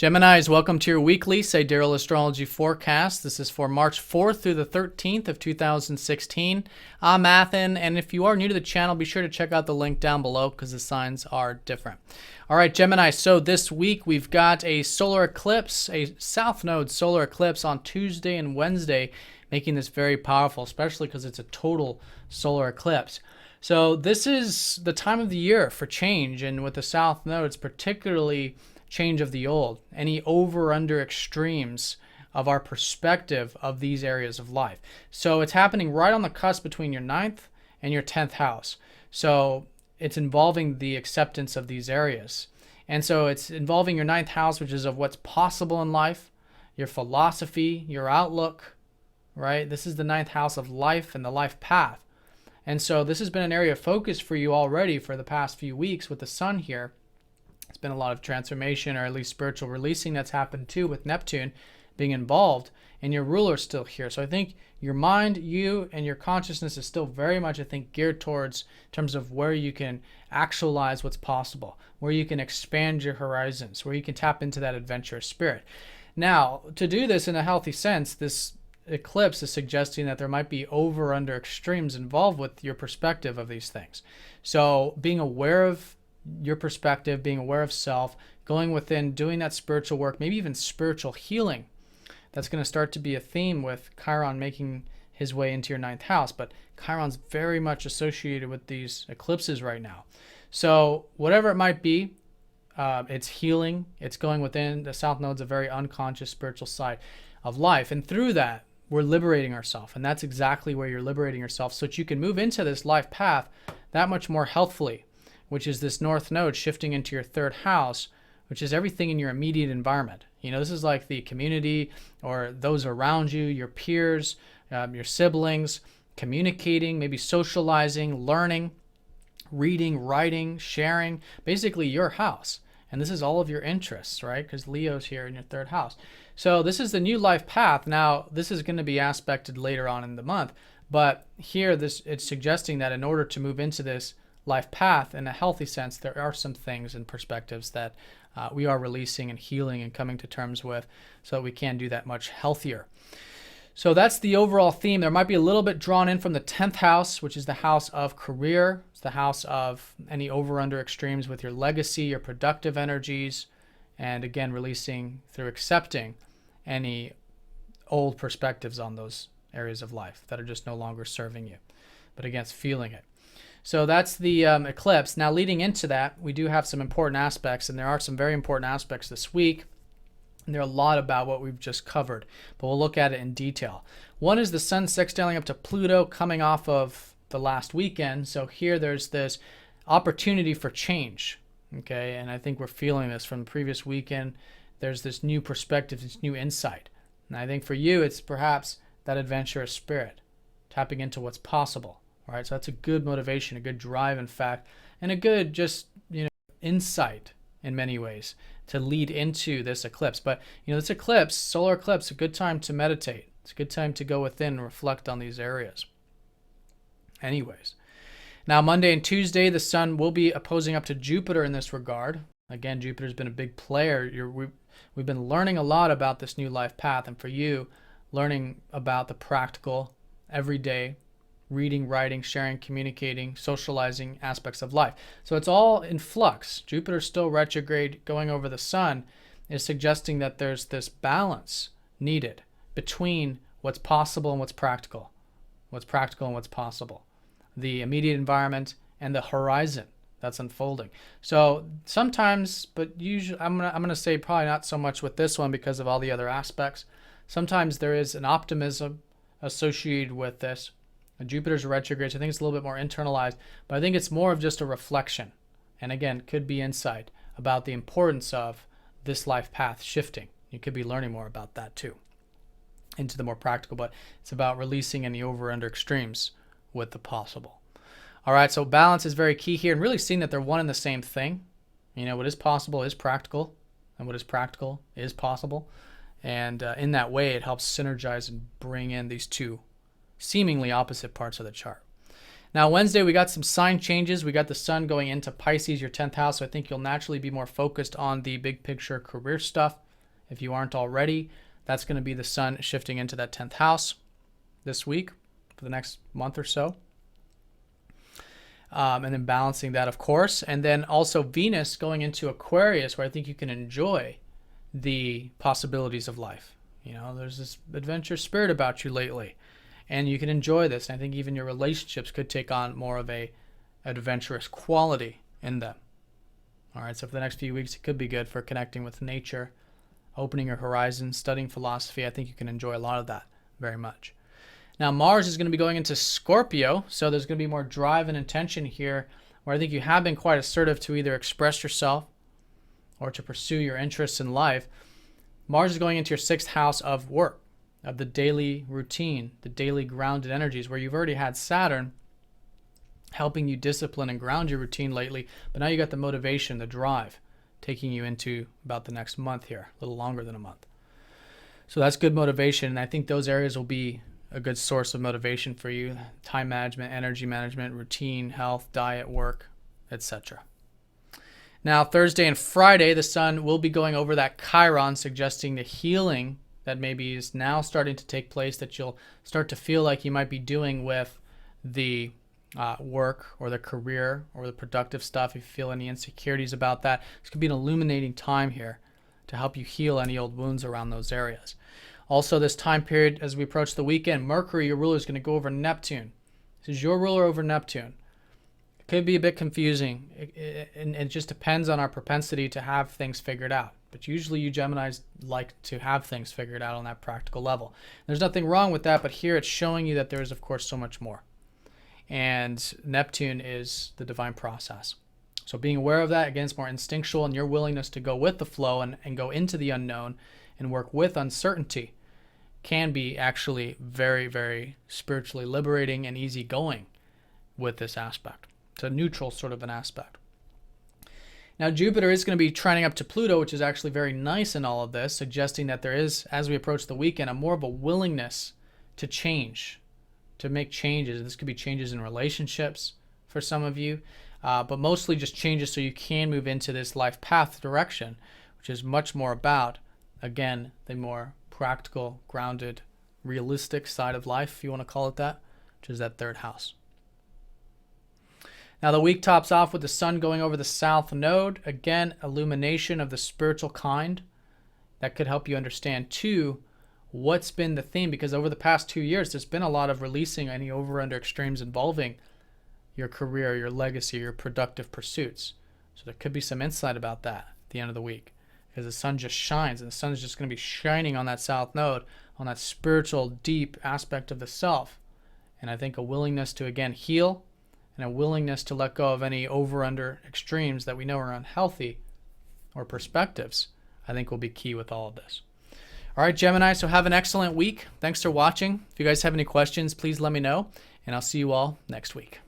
Geminis, welcome to your weekly Sidereal Astrology forecast. This is for March 4th through the 13th of 2016. I'm Athen, and if you are new to the channel, be sure to check out the link down below because the signs are different. All right, Gemini, so this week we've got a solar eclipse, a south node solar eclipse on Tuesday and Wednesday, making this very powerful, especially because it's a total solar eclipse. So this is the time of the year for change, and with the south node, it's particularly change of the old, any over under extremes of our perspective of these areas of life. So it's happening right on the cusp between your 9th and your 10th house. So it's involving the acceptance of these areas. And so it's involving your 9th house, which is of what's possible in life, your philosophy, your outlook, right? This is the 9th house of life and the life path. And so this has been an area of focus for you already for the past few weeks with the sun here. It's been a lot of transformation, or at least spiritual releasing that's happened too, with Neptune being involved, and your ruler is still here. So I think your mind, you, and your consciousness is still very much, I think, geared towards in terms of where you can actualize what's possible, where you can expand your horizons, where you can tap into that adventurous spirit. Now, to do this in a healthy sense, this eclipse is suggesting that there might be over under extremes involved with your perspective of these things. So being aware of your perspective, being aware of self, going within, doing that spiritual work, maybe even spiritual healing. That's going to start to be a theme with Chiron making his way into your 9th house. But Chiron's very much associated with these eclipses right now. So whatever it might be, it's healing. It's going within. The south node's a very unconscious spiritual side of life. And through that, we're liberating ourselves. And that's exactly where you're liberating yourself so that you can move into this life path that much more healthfully, which is this north node shifting into your 3rd house, which is everything in your immediate environment. You know, this is like the community or those around you, your peers, your siblings, communicating, maybe socializing, learning, reading, writing, sharing, basically your house. And this is all of your interests, right? Because Leo's here in your 3rd house. So this is the new life path. Now, this is going to be aspected later on in the month, but here it's suggesting that in order to move into this life path in a healthy sense, there are some things and perspectives that we are releasing and healing and coming to terms with so that we can do that much healthier. So that's the overall theme. There might be a little bit drawn in from the 10th house, which is the house of career. It's the house of any over under extremes with your legacy, your productive energies, and again, releasing through accepting any old perspectives on those areas of life that are just no longer serving you, but against feeling it. So that's the eclipse. Now, leading into that, we do have some important aspects, and there are some very important aspects this week. And there are a lot about what we've just covered, but we'll look at it in detail. One is the sun sextiling up to Pluto coming off of the last weekend. So here there's this opportunity for change, okay? And I think we're feeling this from the previous weekend. There's this new perspective, this new insight. And I think for you, it's perhaps that adventurous spirit, tapping into what's possible. All right, so that's a good motivation, a good drive, in fact, and a good just, insight in many ways to lead into this eclipse. But, this eclipse, solar eclipse, a good time to meditate. It's a good time to go within and reflect on these areas. Anyways, now Monday and Tuesday, the sun will be opposing up to Jupiter in this regard. Again, Jupiter's been a big player. We've been learning a lot about this new life path, and for you, learning about the practical, everyday, reading, writing, sharing, communicating, socializing aspects of life. So it's all in flux. Jupiter's still retrograde going over the sun is suggesting that there's this balance needed between what's possible and what's practical and what's possible, the immediate environment and the horizon that's unfolding. So sometimes, but usually I'm gonna say probably not so much with this one because of all the other aspects. Sometimes there is an optimism associated with this. Jupiter's retrograde, so I think it's a little bit more internalized, but I think it's more of just a reflection. And again, could be insight about the importance of this life path shifting. You could be learning more about that too, into the more practical, but it's about releasing any over under extremes with the possible. All right, so balance is very key here, and really seeing that they're one and the same thing. What is possible is practical, and what is practical is possible. And in that way, it helps synergize and bring in these two seemingly opposite parts of the chart. Now, Wednesday, we got some sign changes. We got the sun going into Pisces, your 10th house. So I think you'll naturally be more focused on the big picture career stuff. If you aren't already, that's going to be the sun shifting into that 10th house this week for the next month or so. And then balancing that, of course. And then also Venus going into Aquarius, where I think you can enjoy the possibilities of life. You know, there's this adventure spirit about you lately, and you can enjoy this. And I think even your relationships could take on more of a adventurous quality in them. All right, so for the next few weeks, it could be good for connecting with nature, opening your horizons, studying philosophy. I think you can enjoy a lot of that very much. Now, Mars is going to be going into Scorpio, so there's going to be more drive and intention here, where I think you have been quite assertive to either express yourself or to pursue your interests in life. Mars is going into your 6th house of work, of the daily routine, the daily grounded energies, where you've already had Saturn helping you discipline and ground your routine lately, but now you got the motivation, the drive, taking you into about the next month here, a little longer than a month. So that's good motivation, and I think those areas will be a good source of motivation for you: time management, energy management, routine, health, diet, work, etc. Now, Thursday and Friday, the sun will be going over that Chiron, suggesting the healing that maybe is now starting to take place, that you'll start to feel like you might be doing with the work or the career or the productive stuff. If you feel any insecurities about that, this could be an illuminating time here to help you heal any old wounds around those areas. Also, this time period, as we approach the weekend, Mercury, your ruler, is going to go over Neptune. This is your ruler over Neptune. It could be a bit confusing, and it just depends on our propensity to have things figured out. But usually you Geminis like to have things figured out on that practical level. There's nothing wrong with that, but here it's showing you that there is, of course, so much more. And Neptune is the divine process. So being aware of that, again, it's more instinctual, and your willingness to go with the flow and go into the unknown and work with uncertainty can be actually very, very spiritually liberating and easygoing with this aspect. It's a neutral sort of an aspect. Now, Jupiter is going to be trining up to Pluto, which is actually very nice in all of this, suggesting that there is, as we approach the weekend, a more of a willingness to change, to make changes. This could be changes in relationships for some of you, but mostly just changes so you can move into this life path direction, which is much more about, again, the more practical, grounded, realistic side of life, if you want to call it that, which is that 3rd house. Now, the week tops off with the sun going over the south node. Again, illumination of the spiritual kind. That could help you understand, too, what's been the theme, because over the past 2 years, there's been a lot of releasing any over-under extremes involving your career, your legacy, your productive pursuits. So there could be some insight about that at the end of the week, because the sun just shines, and the sun is just going to be shining on that south node, on that spiritual, deep aspect of the self. And I think a willingness to, again, heal, and a willingness to let go of any over-under extremes that we know are unhealthy or perspectives, I think will be key with all of this. All right, Gemini, so have an excellent week. Thanks for watching. If you guys have any questions, please let me know, and I'll see you all next week.